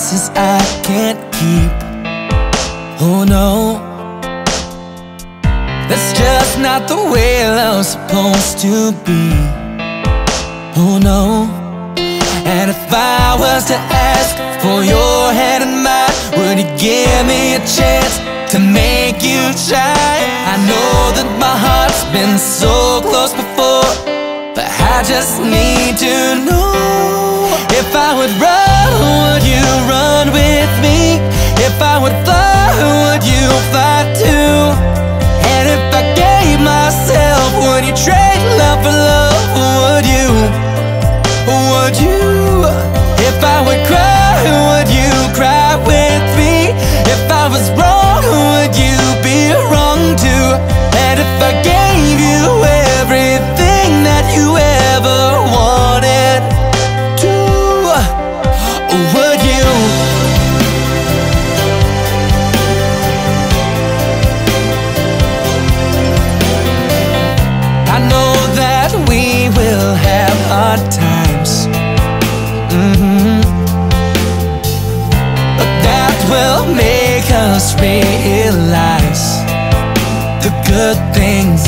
promises I can't keep. Oh no, that's just not the way love's supposed to be. Oh no. And if I was to ask for your hand in mine, would you give me a chance to make you shine? I know that my heart's been so close before, but I just need to know. If I would run, would you run with me? If I would fly, would you fly too? And if I gave myself, would you trade love for love? Would you? Would you? If I would cry, would you cry with me? If I was wrong, would you be wrong too? And if I gave you everything that you ever wanted to, would you? I know that we will have hard times, but that will make us realize the good things.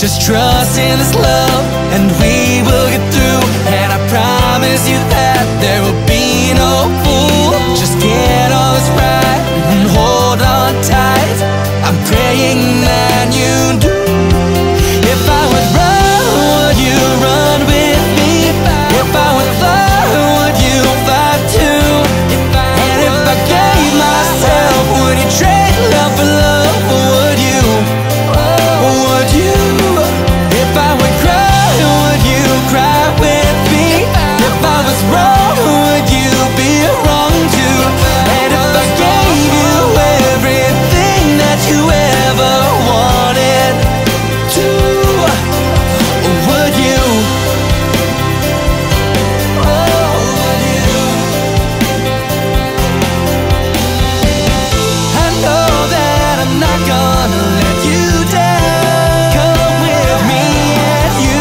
Just trust in this love and we will get through. And I promise you that there will be no fool. Just get all this right and hold on tight. I'm praying that you do. If I would run, would you run with me? If I would fly, would you fly too? And if I gave myself, would you trade love for love? Would you? Would you? If I would cry, would you cry with me? If I was wrong, would you be wrong too? And if I gave you everything that you ever wanted to, would you? Would you? I know that I'm not gonna let you down. Come with me and you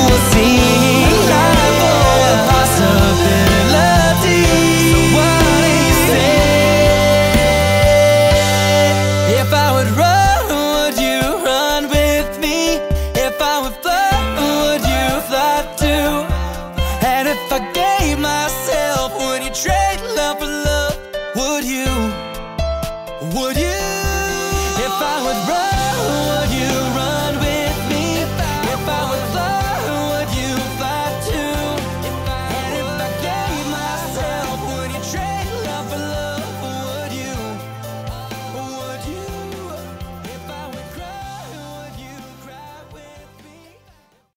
will see life for a possibility. What do you say? If I would run, would you run with me? If I would fly, would you fly too? And if I gave myself, would you trade love for love? Would you? Would you? If I would run